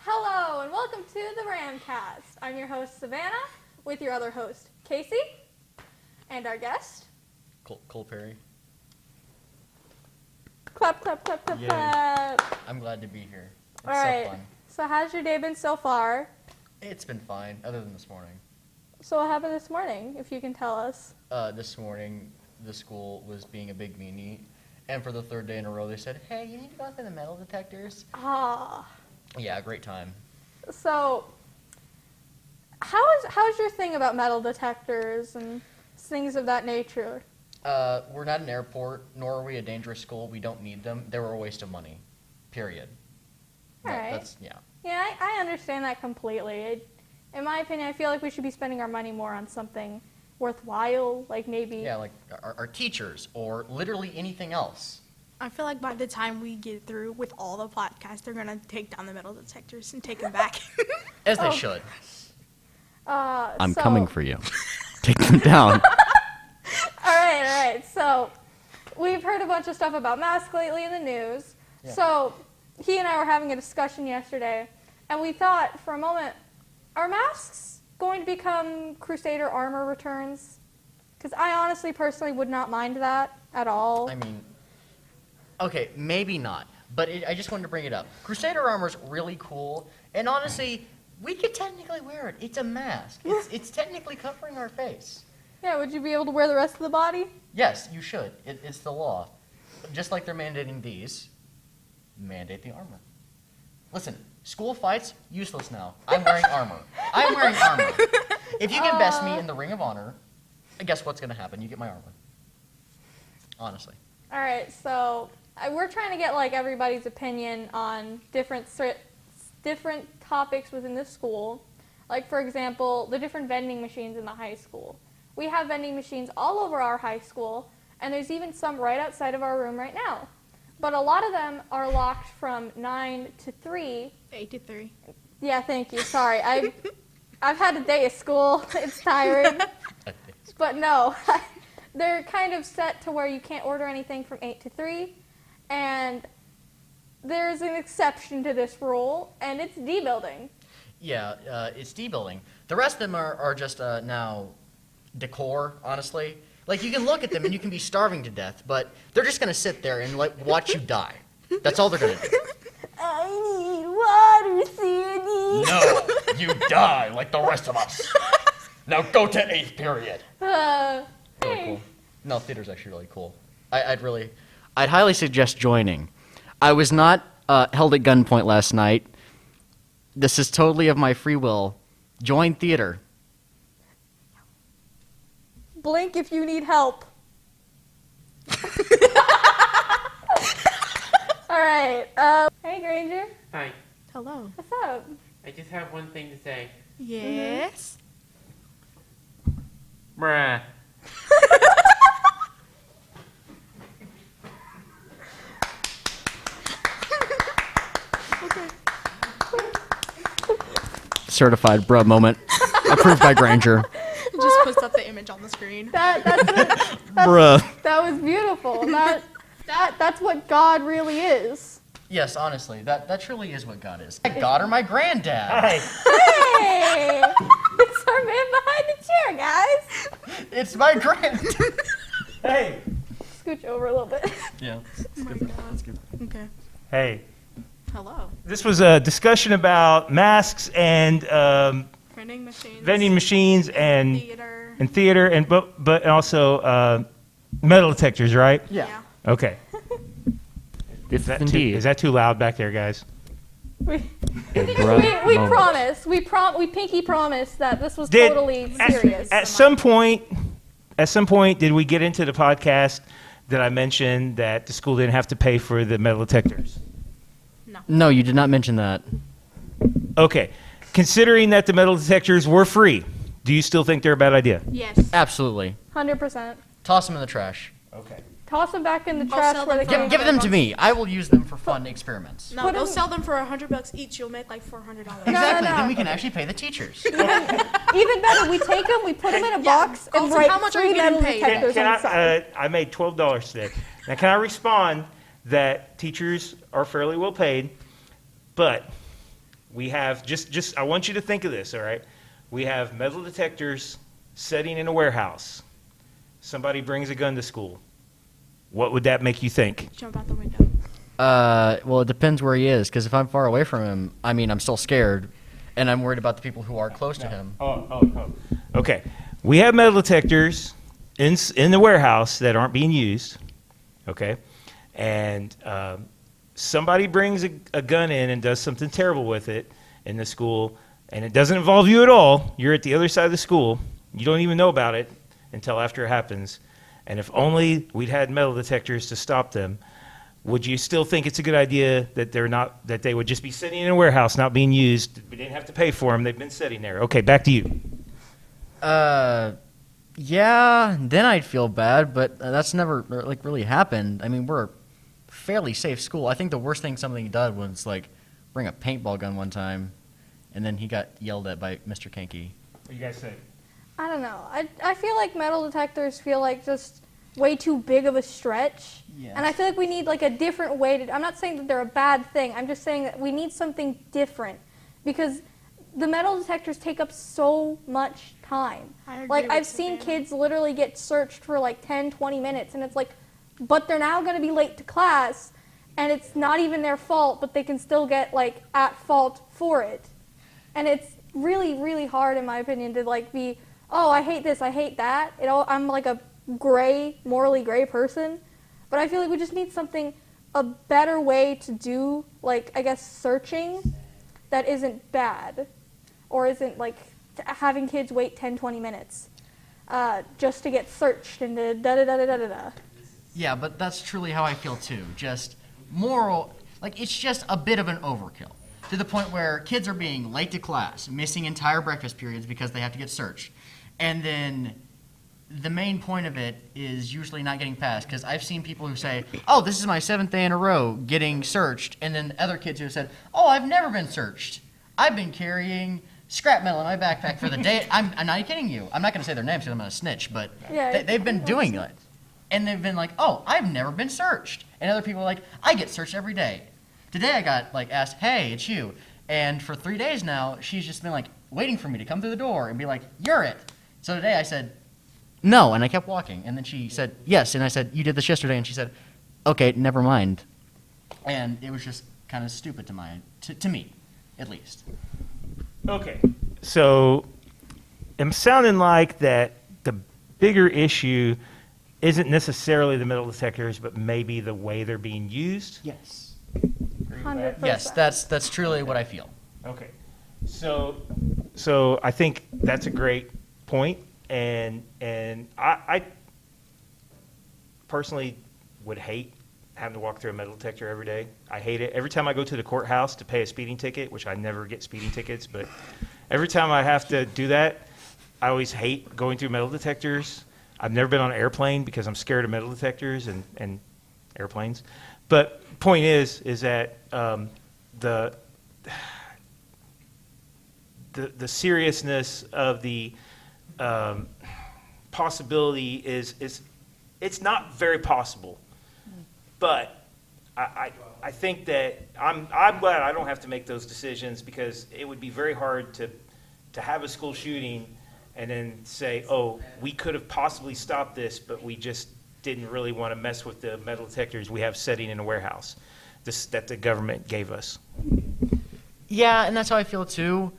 Hello and welcome to the Ramcast. I'm your host Savannah with your other host Casey and our guest Cole Perry. Clap, clap, clap, clap, clap. I'm glad to be here. It's All right. so fun. So how's your day been so far? It's been fine, other than this morning. So what happened this morning, if you can tell us? This morning, the school was being a big meanie, and for the third day in a row, they said, "Hey, you need to go through the metal detectors." Yeah, great time. So how's your thing about metal detectors and things of that nature? We're not an airport, nor are we a dangerous school. We don't need them. They were a waste of money. Period. All right. That's, yeah. Yeah, I understand that completely. In my opinion, I feel like we should be spending our money more on something worthwhile, like maybe... Yeah, like our teachers, or literally anything else. I feel like by the time we get through with all the podcasts, they're going to take down the metal detectors and take them back. As they should. I'm coming for you. Take them down. All right. So we've heard a bunch of stuff about masks lately in the news. Yeah. So he and I were having a discussion yesterday, and we thought for a moment, are masks going to become Crusader Armor returns? Because I honestly, personally would not mind that at all. I mean, okay, maybe not, but I just wanted to bring it up. Crusader Armor's really cool, and honestly, we could technically wear it. It's a mask. It's technically covering our face. Yeah, would you be able to wear the rest of the body? Yes, you should. It's the law. Just like they're mandating these, mandate the armor. Listen, school fights, useless now. I'm wearing armor. I'm wearing armor. If you can best me in the Ring of Honor, guess what's going to happen? You get my armor. Honestly. All right, so we're trying to get like everybody's opinion on different topics within the school. Like, for example, the different vending machines in the high school. We have vending machines all over our high school, and there's even some right outside of our room right now. But a lot of them are locked from 9 to 3. 8 to 3. Yeah, thank you. Sorry. I've had a day of school. It's tiring. But no, they're kind of set to where you can't order anything from 8 to 3. And there's an exception to this rule, and it's D-building. Yeah, it's D-building. The rest of them are just now decor, honestly. Like, you can look at them and you can be starving to death, but they're just going to sit there and watch you die. That's all they're going to do. I need water, Sandy. No, you die like the rest of us. Now go to 8th period. Really cool. No, theater's actually really cool. I'd highly suggest joining. I was not held at gunpoint last night. This is totally of my free will. Join theater. Blink if you need help. All right. Hey, Granger. Hi, Hello. What's up? I just have one thing to say. Yes. Bruh. Certified bruh moment. Approved by Granger. Just puts up the image on the screen. Bruh. That was beautiful. That's what God really is. Yes, honestly, that truly is what God is. My God or my granddad. Hi. Hey! It's our man behind the chair, guys. It's my granddad. Hey. Scooch over a little bit. Yeah. Oh my God. Okay. Hey. Hello. This was a discussion about masks and Vending machines. vending machines and Theater. and but also metal detectors, right? Yeah. Okay. It's Is that too loud back there, guys? We bruh moment. promised. We pinky promised that this was totally serious. At some point, did we get into the podcast that I mentioned that the school didn't have to pay for the metal detectors? No, you did not mention that. Okay. Considering that the metal detectors were free, do you still think they're a bad idea? Yes. Absolutely. 100%. Toss them in the trash. Okay. Toss them back in the I'll trash sell where they them came Give from. them to me. I will use them for fun experiments. No, Put go 'em- sell them for $100 each. You'll make like $400. Exactly. no. Then we can actually pay the teachers. Even better, we take them, we put them in a Yeah, box, and Colton, write how much are free you getting metal paid? detectors Can on the side. I made $12 today. Now, can I respond that teachers are fairly well paid, but We have, I want you to think of this, all right? We have metal detectors sitting in a warehouse. Somebody brings a gun to school. What would that make you think? Jump out the window. Well, it depends where he is, because if I'm far away from him, I mean, I'm still scared, and I'm worried about the people who are close to him. Okay. We have metal detectors in the warehouse that aren't being used, okay? And somebody brings a gun in and does something terrible with it in the school, and it doesn't involve you at all. You're at the other side of the school. You don't even know about it until after it happens. And if only we'd had metal detectors to stop them, would you still think it's a good idea that that they would just be sitting in a warehouse not being used? We didn't have to pay for them. They've been sitting there. Okay, back to you. Yeah, then I'd feel bad, but that's never like really happened. I mean, we're a fairly safe school. I think the worst thing something he did was like bring a paintball gun one time, and then he got yelled at by Mr. Kenke. What do you guys think? I don't know. I feel like metal detectors feel like just way too big of a stretch. Yes. And I feel like we need like a different way to, I'm not saying that they're a bad thing. I'm just saying that we need something different because the metal detectors take up so much time. I agree Like with I've you, seen Dan. kids literally get searched for like 10, 20 minutes and it's like, but they're now going to be late to class and it's not even their fault, but they can still get like at fault for it. And it's really, really hard in my opinion to like be, oh, I hate this, I hate that. I'm like a morally gray person. But I feel like we just need a better way to do, like, I guess, searching that isn't bad. Or isn't, like, having kids wait 10, 20 minutes just to get searched and da-da-da-da-da-da. Yeah, but that's truly how I feel too. Just moral, like it's just a bit of an overkill. To the point where kids are being late to class, missing entire breakfast periods because they have to get searched. And then the main point of it is usually not getting passed, because I've seen people who say, oh, this is my 7th day in a row getting searched, and then other kids who have said, oh, I've never been searched. I've been carrying scrap metal in my backpack for the day. I'm not kidding you. I'm not going to say their names because I'm going to snitch, but Yeah, they've been doing it. And they've been like, oh, I've never been searched. And other people are like, I get searched every day. Today I got like asked, hey, it's you. And for 3 days now, she's just been like waiting for me to come through the door and be like, you're it. So today I said, no, and I kept walking. And then she said, yes. And I said, you did this yesterday. And she said, okay, never mind. And it was just kind of stupid to me, at least. Okay. So I'm sounding like that the bigger issue isn't necessarily the metal detectors, but maybe the way they're being used? Yes. 100%. Yes, that's truly what I feel. Okay. So I think that's a great point, and I personally would hate having to walk through a metal detector every day. I hate it. Every time I go to the courthouse to pay a speeding ticket, which I never get speeding tickets, but every time I have to do that, I always hate going through metal detectors. I've never been on an airplane because I'm scared of metal detectors and airplanes. But point is that the seriousness of the possibility is it's not very possible. But I think that I'm glad I don't have to make those decisions, because it would be very hard to have a school shooting and then say, oh, we could have possibly stopped this, but we just didn't really want to mess with the metal detectors we have sitting in a warehouse that the government gave us. Yeah, and that's how I feel too.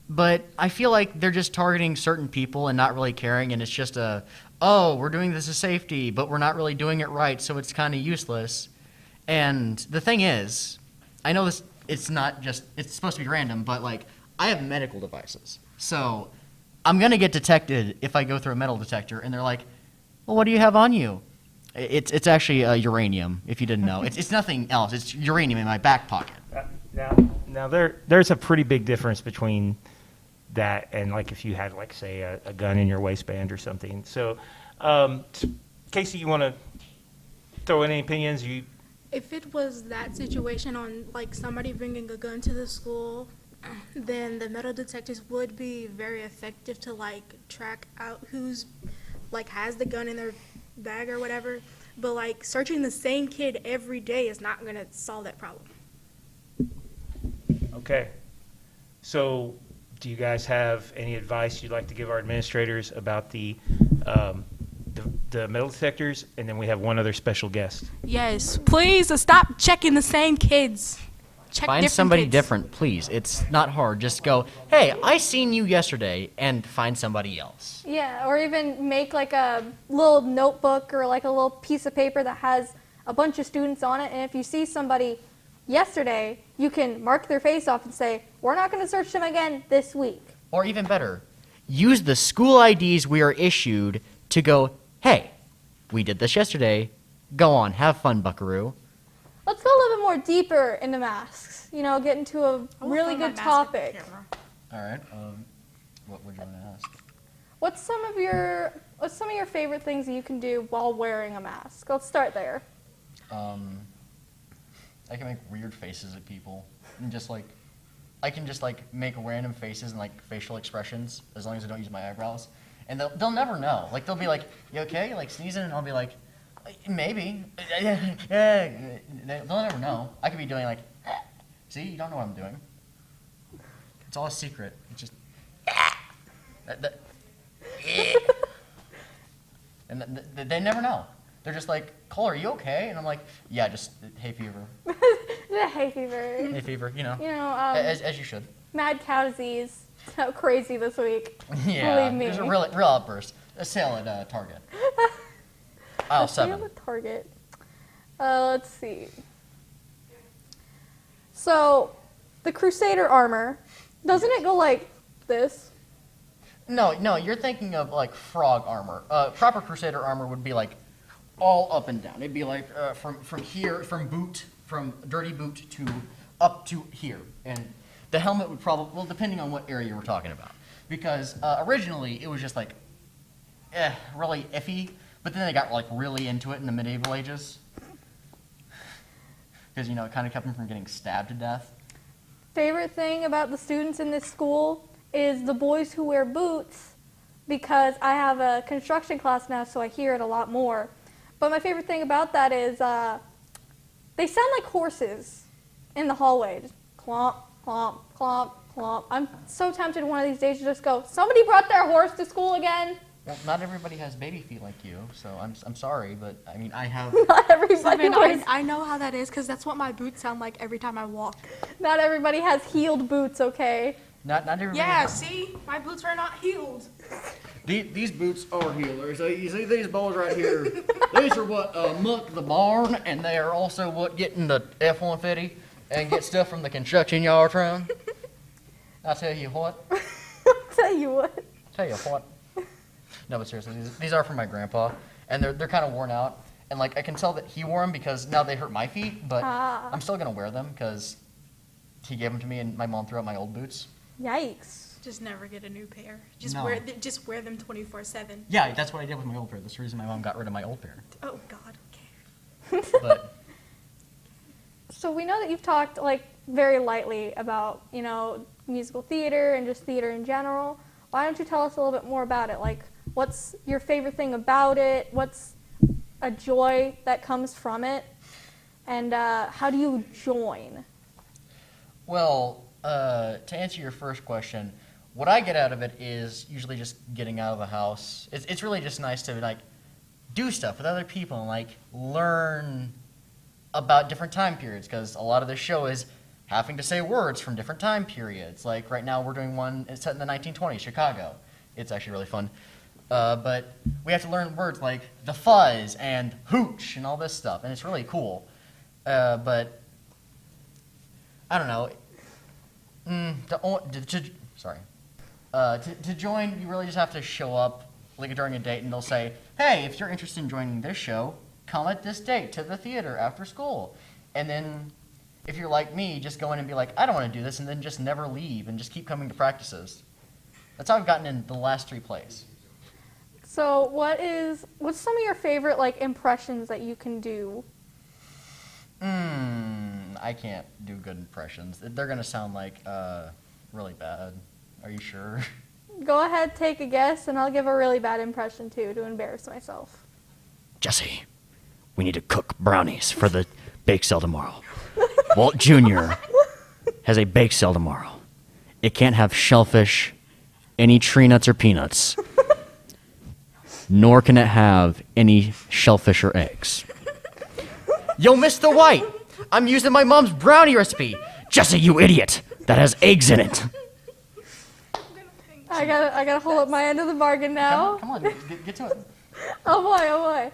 But I feel like they're just targeting certain people and not really caring, and it's just we're doing this as safety, but we're not really doing it right, so it's kind of useless. And the thing is, I know this, it's supposed to be random, but like, I have medical devices. So I'm going to get detected if I go through a metal detector, and they're like, well, what do you have on you? It's actually uranium, if you didn't know. It's nothing else. It's uranium in my back pocket. Now there's a pretty big difference between that and like if you had like say a gun in your waistband or something. So, Casey, you want to throw in any opinions? If it was that situation on like somebody bringing a gun to the school, then the metal detectors would be very effective to like track out who's like has the gun in their bag or whatever. But like searching the same kid every day is not going to solve that problem. Okay. So, do you guys have any advice you'd like to give our administrators about the metal detectors? And then we have one other special guest. Yes, please stop checking the same kids. Check Find different somebody kids. different, please. It's not hard. Just go, hey, I seen you yesterday, and find somebody else. Yeah, or even make like a little notebook or like a little piece of paper that has a bunch of students on it. And if you see somebody yesterday, you can mark their face off and say, we're not going to search them again this week. Or even better, use the school IDs we are issued to go, hey, we did this yesterday. Go on, have fun, buckaroo. Let's go a little bit more deeper into masks. You know, get into a really good topic. All right. What would you want to ask? What's some of your favorite things that you can do while wearing a mask? Let's start there. I can make weird faces at people, and I can just make random faces and like facial expressions as long as I don't use my eyebrows, and they'll never know. Like they'll be like, "You okay?" Like sneezing, and I'll be like, "Maybe." They'll never know. I could be doing like, "See, you don't know what I'm doing." It's all a secret. It's just, and they never know. They're just like, Cole, are you okay? And I'm like, yeah, just hay fever. Hay fever. Hay fever, you know. As you should. Mad cow disease. So crazy this week. Yeah. Believe me. There's a real outburst. A sale at Target. Aisle 7. At Target. Let's see. So, the Crusader Armor, doesn't it go like this? No, you're thinking of like frog armor. Proper Crusader armor would be like all up and down. It'd be like from here, from dirty boot to up to here. And the helmet would probably, well, depending on what area we're talking about. Because originally it was just like, really iffy, but then they got like really into it in the medieval ages. Because, it kind of kept them from getting stabbed to death. Favorite thing about the students in this school is the boys who wear boots, because I have a construction class now, so I hear it a lot more. But my favorite thing about that is they sound like horses in the hallway. Just clomp, clomp, clomp, clomp. I'm so tempted one of these days to just go, somebody brought their horse to school again? Well, not everybody has baby feet like you, so I'm sorry, but I mean, I have... Not everybody wears, I know how that is, because that's what my boots sound like every time I walk. not everybody has heeled boots, okay? Not everybody... Yeah, see? My boots are not heeled. These boots are healers. You see these balls right here? These are what muck the barn, and they are also what get in the F-150 and get stuff from the construction yard from. I tell you what. Tell you what. Tell you what. No, but seriously, these are from my grandpa, and they're kind of worn out. And like I can tell that he wore them because now they hurt my feet, but I'm still gonna wear them because he gave them to me, and my mom threw out my old boots. Yikes. Just never get a new pair. No. Wear them 24/7. Yeah, that's what I did with my old pair. That's the reason my mom got rid of my old pair. Oh God, okay. But So we know that you've talked like very lightly about, musical theater and just theater in general. Why don't you tell us a little bit more about it? Like, what's your favorite thing about it? What's a joy that comes from it? And how do you join? well, to answer your first question, what I get out of it is usually just getting out of the house. It's really just nice to like do stuff with other people and like learn about different time periods, because a lot of this show is having to say words from different time periods. Like right now we're doing one, it's set in the 1920s, Chicago. It's actually really fun. But we have to learn words like the fuzz and hooch and all this stuff, and it's really cool. But I don't know. To join, you really just have to show up like during a date, and they'll say, hey, if you're interested in joining this show, come at this date to the theater after school. And then if you're like me, just go in and be like, I don't want to do this, and then just never leave and just keep coming to practices. That's how I've gotten in the last 3 plays. So what's some of your favorite like impressions that you can do? I can't do good impressions. They're going to sound like really bad. Are you sure? Go ahead, take a guess, and I'll give a really bad impression too to embarrass myself. Jesse, we need to cook brownies for the bake sale tomorrow. Walt Jr. has a bake sale tomorrow. It can't have shellfish, any tree nuts or peanuts. Nor can it have any shellfish or eggs. Yo, Mr. White, I'm using my mom's brownie recipe. Jesse, you idiot! That has eggs in it. I gotta hold up my end of the bargain now. Come on, get to it. Oh boy.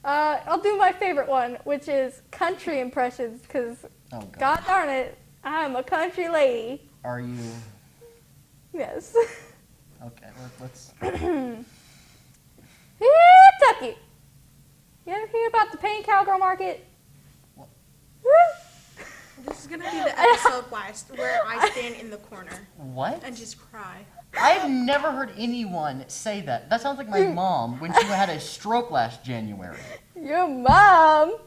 I'll do my favorite one, which is country impressions, because Oh, God darn it, I'm a country lady. Are you... Yes. Okay, let's... Kentucky. You ever hear about the Payne Cowgirl Market? What? Woo! This is gonna be the episode where I stand in the corner What? and just cry. I've never heard anyone say that. That sounds like my mom when she had a stroke last January. Your mom.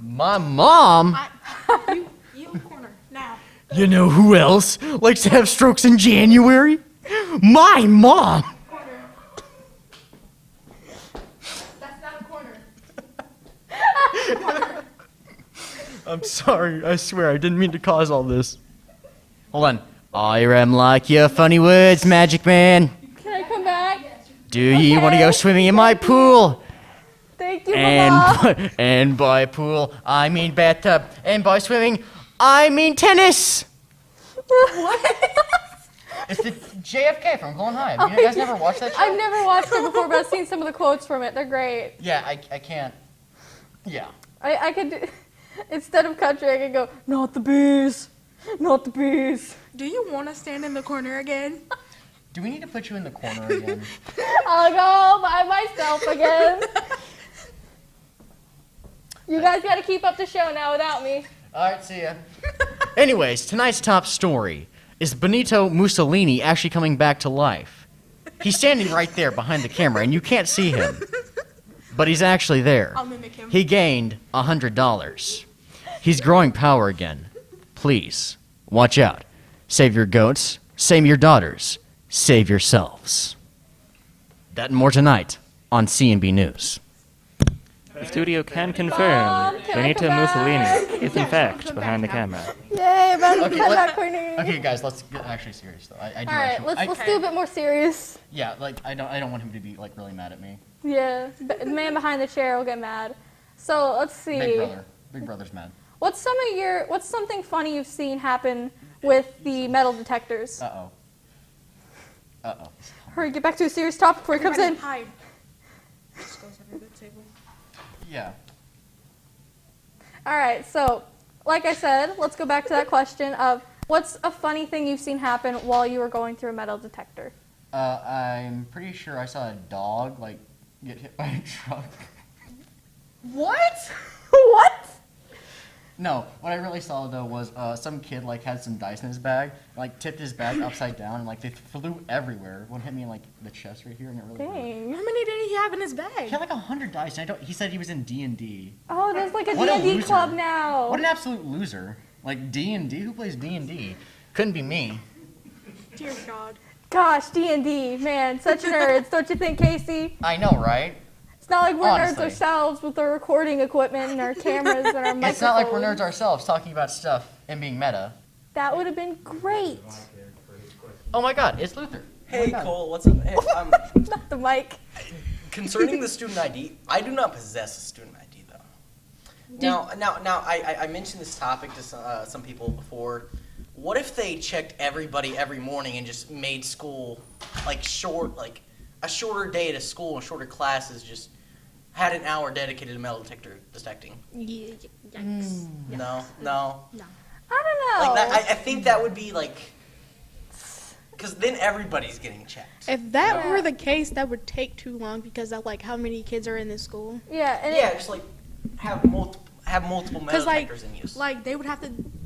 My mom? You in the corner now. You know who else likes to have strokes in January? My mom! That's not a corner. I'm sorry, I swear, I didn't mean to cause all this. Hold on. I am like your funny words, Magic Man. Can I come back? Do you want to go swimming in my pool? Thank you, Mama. And by pool, I mean bathtub. And by swimming, I mean tennis. It's the JFK from Golden High. Have you guys never watched that show? I've never watched it before, but I've seen some of the quotes from it. They're great. Yeah, I can't. Yeah. I could do, instead of country, I could go, not the bees. Not the bees. Do you want to stand in the corner again? Do we need to put you in the corner again? I'll go by myself again. You guys got to keep up the show now without me. All right, see ya. Anyways, tonight's top story is Benito Mussolini actually coming back to life. He's standing right there behind the camera, and you can't see him. But he's actually there. I'll mimic him. He gained $100. He's growing power again. Please, watch out. Save your goats, save your daughters, save yourselves. That and more tonight on CNB News. The studio can Mom, confirm can I Benito come back? Mussolini is in fact behind the camera. Yay, about Okay, come back, Courtney. Okay, guys, let's get actually serious though. I do All right, actually. let's do a bit more serious. Yeah, like I don't want him to be like really mad at me. Yeah, the man behind the chair will get mad. So let's see. Big brother's mad. What's something funny you've seen happen with the metal detectors? Uh oh. Hurry, get back to a serious topic before he comes in. Hide. Just goes under the table. Yeah. All right, so like I said, let's go back to that question of what's a funny thing you've seen happen while you were going through a metal detector? I'm pretty sure I saw a dog like get hit by a truck. What? What? No, what I really saw though was some kid like had some dice in his bag, like tipped his bag upside down, and like they flew everywhere. One hit me in like the chest right here, and it really hurt. Dang. How many did he have in his He bag? had like 100 dice, and he said he was in D&D. Oh, there's like a What a D&D loser. club now. What an absolute loser! Like D&D, who plays D&D? Couldn't be me. Dear God. Gosh, D&D, man, such nerds, don't you think, Casey? I know, right? It's not like we're nerds Honestly. ourselves with our recording equipment and our cameras and our microphones. It's not like we're nerds ourselves talking about stuff and being meta. That would have been great. Oh my God, it's Luther. Hey Cole, what's up? Hey, Not the mic. concerning the student ID, I do not possess a student ID though. Now, I mentioned this topic to some people before. What if they checked everybody every morning and just made school like a shorter day to school and shorter classes, just had an hour dedicated to metal detector detecting? Yeah, yikes. No. I don't know. Like that, I think that would be like, because then everybody's getting checked. If that were the case, that would take too long because of like how many kids are in this school. Yeah, and Yeah, just like have multiple metal Because like, detectors in use.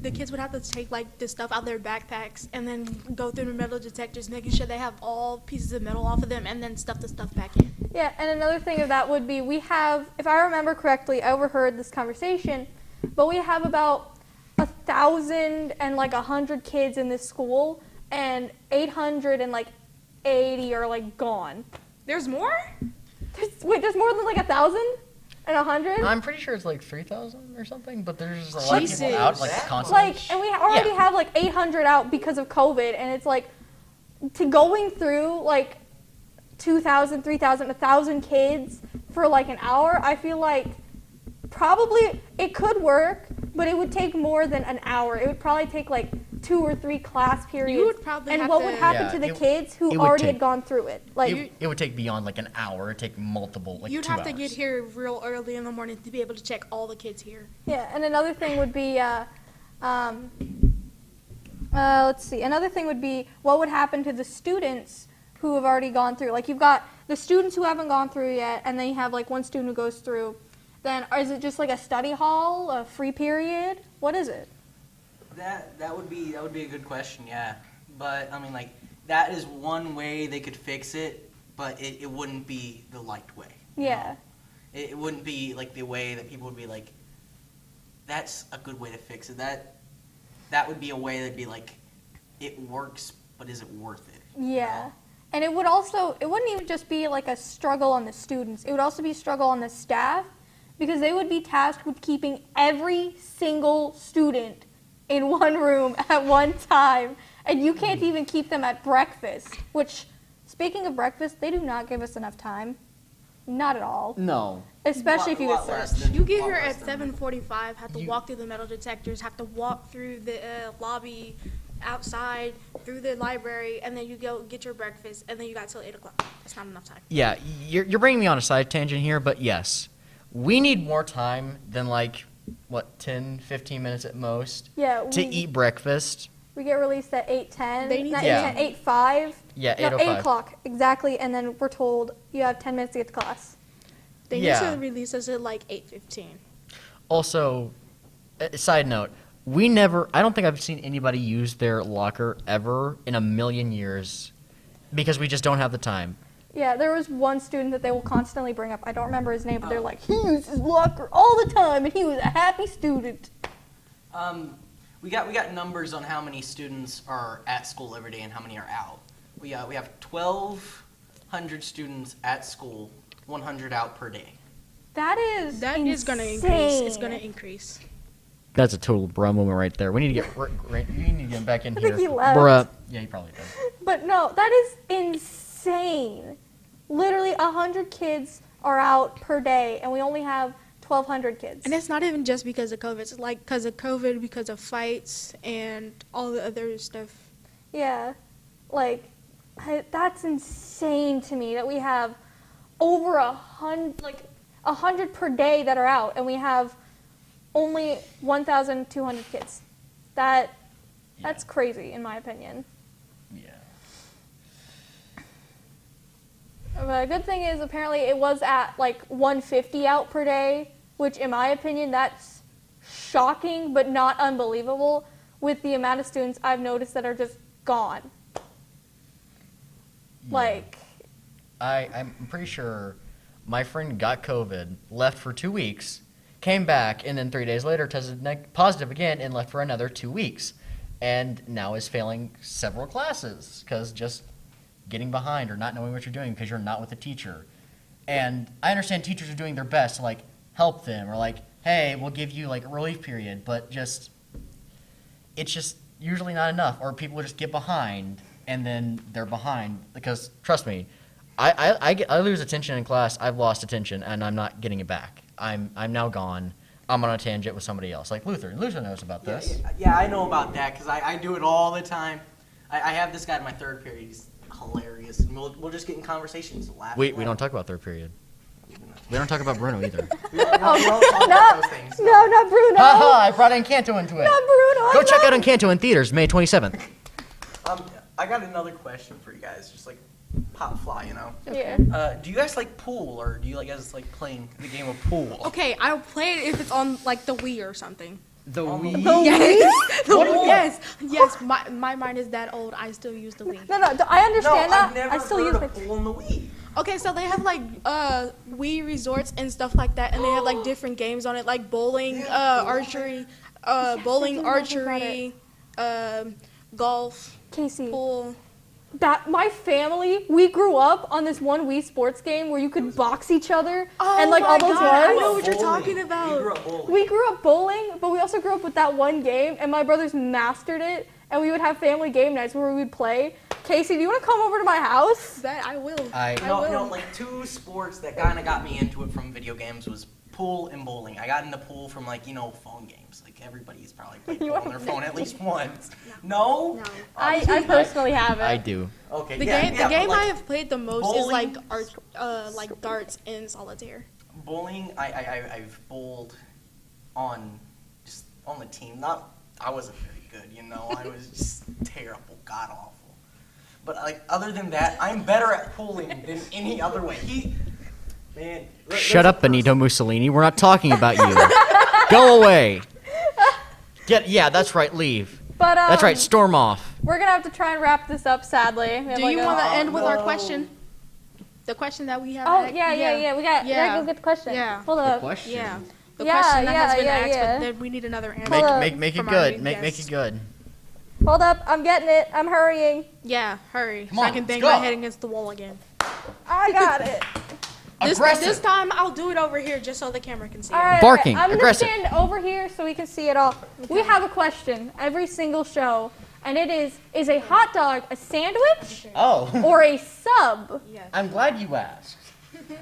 the kids would have to take like this stuff out of their backpacks and then go through the metal detectors, making sure they have all pieces of metal off of them, and then stuff the stuff back in. Yeah, and another thing of that would be we have, if I remember correctly, I overheard this conversation, but we have about 1,000 and like 100 kids in this school, and 880 are like gone. There's more? There's more than like 1,000? And 100? I'm pretty sure it's like 3,000 or something, but there's a lot of people Jesus. out like That constantly. Like, and we already Yeah. have like 800 out because of COVID, and it's like, to going through like 2,000, 3,000, 1,000 kids for like an hour, I feel like probably it could work, but it would take more than an hour. It would probably take like 2 or 3 class periods. would probably and have what to- would happen Yeah, to the it- kids who it would already take- had gone through it? Like, It would take beyond like an hour. It'd take multiple, like You'd 2 have to hours. get here real early in the morning to be able to check all the kids here. yeah, and another thing would be, let's see. Another thing would be what would happen to the students who have already gone through. Like, you've got the students who haven't gone through yet, and then you have like one student who goes through. Then is it just like a study hall, a free period? What is it? That would be a good question, yeah. But I mean, like, that is one way they could fix it, but it wouldn't be the liked way. Yeah. It wouldn't be like the way that people would be like, that's a good way to fix it. That would be a way that'd be like, it works, but is it worth it? Yeah. And it wouldn't even just be like a struggle on the students. It would also be a struggle on the staff, because they would be tasked with keeping every single student in one room at one time. And you can't even keep them at breakfast, which, speaking of breakfast, they do not give us enough time. Not at all. No. Especially if you get searched. You get here at 7:45, have to walk through the metal detectors, have to walk through the lobby, outside, through the library, and then you go get your breakfast, and then you got till 8 o'clock. That's not enough time. Yeah, you're bringing me on a side tangent here, but yes, we need more time than like, what, 10, 15 minutes at most Yeah. to eat breakfast. We get released at 8:10. They need Not to- 8:10, 8:05. Yeah, No, 8:05. 8 o'clock, exactly. And then we're told you have 10 minutes to get to class. They Yeah. need to release us at like 8:15. Also, side note, I don't think I've seen anybody use their locker ever in a million years because we just don't have the time. Yeah, there was one student that they will constantly bring up. I don't remember his name, but they're like, he used his locker all the time, and he was a happy student. We got numbers on how many students are at school every day and how many are out. We have 1,200 students at school, 100 out per day. That is That insane. is gonna increase. It's gonna increase. That's a total bruh moment right there. We need to get we need to get him back in I here. think he left. Bruh. Yeah, he probably did. But no, that is insane. Literally 100 kids are out per day, and we only have 1,200 kids. And it's not even just because of COVID. It's like because of COVID, because of fights and all the other stuff. Yeah, like that's insane to me that we have over 100 per day that are out, and we have only 1,200 kids. That's crazy in my opinion. Yeah. The good thing is apparently it was at like 150 out per day, which in my opinion that's shocking but not unbelievable with the amount of students I've noticed that are just gone. Like, I'm pretty sure my friend got COVID, left for 2 weeks, came back, and then 3 days later tested positive again and left for another 2 weeks, and now is failing several classes because just getting behind or not knowing what you're doing because you're not with a teacher. And I understand teachers are doing their best to like help them or like, hey, we'll give you like a relief period, but it's just usually not enough, or people just get behind and then they're behind because trust me, I lose attention in class. I've lost attention and I'm not getting it back. I'm now gone. I'm on a tangent with somebody else, like Luther. Luther knows about this. Yeah, I know about that because I do it all the time. I have this guy in my third period. He's hilarious. And we'll just get in conversations. Laugh. We don't talk about third period. We don't talk about Bruno either. We don't talk about those things. no, not Bruno. Haha, I brought Encanto into it. Not Bruno. Go check out Encanto in theaters, May 27th. I got another question for you guys. Just like pop fly, you know. Yeah. Do you guys like pool, or do you guys like playing the game of pool? Okay, I'll play it if it's on like the Wii or something. The Wii? Yes, yes. My mind is that old. I still use the Wii. No, I understand that. I've never I still heard use of it. pool on the Wii. Okay, so they have like Wii resorts and stuff like that, and they have like different games on it, like bowling, archery, I bowling, didn't know about archery, golf, Casey, pool. that my family, we grew up on this one Wii Sports game where you could box each other and like all those I ones. know what you're Bowling. talking about. We grew up bowling. We grew up bowling, but we also grew up with that one game, and my brothers mastered it, and we would have family game nights where we would play. Casey, do you want to come over to my house? That I will. No, like 2 sports that kind of got me into it from video games was pool and bowling. I got into pool from like, phone games. Like everybody's probably played pool on their phone at least once. No? No. I personally haven't. I do. Okay, The yeah, game, yeah, the game but, I like, have played the most bowling- is like darts and solitaire. bowling, I've bowled on the team. I wasn't very good, I was just terrible, god awful. But like other than that, I'm better at pooling than any other way. Shut up, Benito Mussolini. We're not talking about you. Go away. Yeah, that's right. Leave. But That's right. Storm off. We're gonna have to try and wrap this up. Sadly. We have Do like you a- want to end with our question? The question that we have. Oh asked? yeah. We gotta go get the question. Yeah. Hold up. Question. Yeah. The Yeah, question that has yeah, been yeah, asked, yeah. but then we need another answer. Hold up. Make it From our good. new Make guest. it good. Hold up. I'm getting it. I'm hurrying. Yeah, hurry. Come so I on, can bang let's my go. head against the wall again. I got it. This time I'll do it over here just so the camera can see All it. right. Barking, I'm aggressive. gonna stand over here so we can see it all. We have a question every single show, and it is a hot dog a sandwich Oh, or a sub? I'm glad you asked.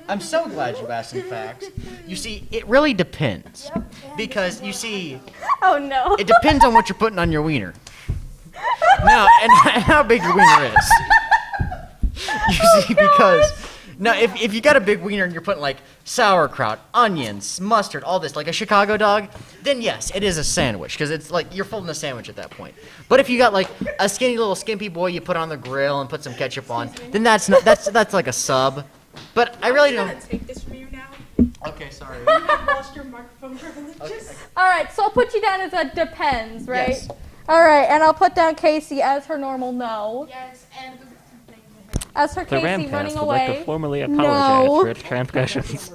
I'm so glad you asked, in fact. You see, it really depends. Because, you see, Oh no. it depends on what you're putting on your wiener. Now, and how big your wiener is. You see, because, now, if you got a big wiener and you're putting, like, sauerkraut, onions, mustard, all this, like a Chicago dog, then yes, it is a sandwich. Because it's like, you're folding a sandwich at that point. But if you got, like, a skinny little skimpy boy you put on the grill and put some ketchup on, then that's like a sub. But I really I'm don't. gonna take this from you now. Okay, sorry. You have lost your microphone privileges. All right. So I'll put you down as a depends, right? Yes. All right, and I'll put down Casey as her normal no. Yes, and As her The Casey Ramcast running would like to away. formally No. apologize for its transgressions.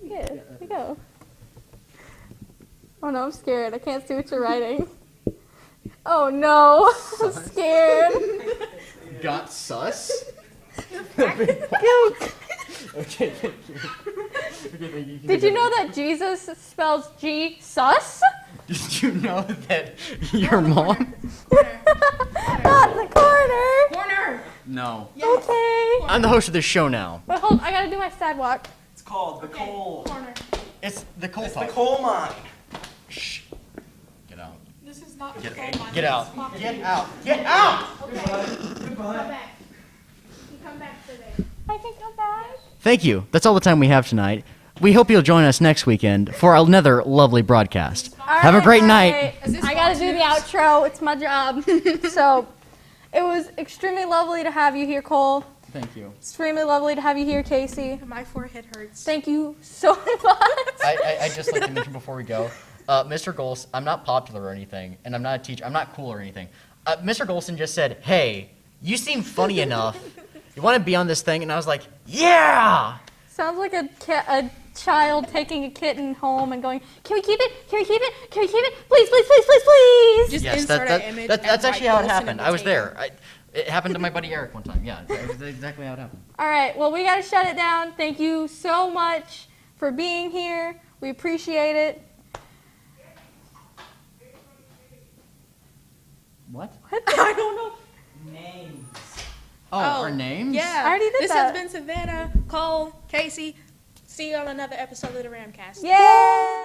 Yeah, here we go. Oh no, I'm scared. I can't see what you're writing. Oh no, I'm scared. Got sus? Okay, thank you. Did you know that Jesus spells G sus? Did you know that your mom? Not in the corner. corner. No. Okay. I'm the host of this show now. But hold, I gotta do my sidewalk. It's called the coal. Corner. It's the coal It's the pipe. coal mine. Shh. Get out. This is not Get, the coal mine. get out. This is Get out. Get out! Come back. You come back today. I can come back. Thank you. That's all the time we have tonight. We hope you'll join us next weekend for another lovely broadcast. Have a great night. I gotta do the outro. It's my job. So, it was extremely lovely to have you here, Cole. Thank you. Extremely lovely to have you here, Casey. My forehead hurts. Thank you so much. I just like to mention before we go, Mr. Gols, I'm not popular or anything, and I'm not a teacher. I'm not cool or anything. Mr. Golson just said, "Hey, you seem funny enough. You want to be on this thing?" And I was like, "Yeah." Sounds like a child taking a kitten home and going, "Can we keep it? Can we keep it? Can we keep it? Please, please, please, please, please." Just Yes, insert that, an image. that's and actually write how it Golson happened. in the I was table. there. It happened to my buddy Eric one time. Yeah, that was exactly how it happened. All right. Well, we gotta shut it down. Thank you so much for being here. We appreciate it. What? I don't know. Names. Oh, our names? Yeah. I already did this that. has been Savannah, Cole, Casey. See you on another episode of the Ramcast. Yay!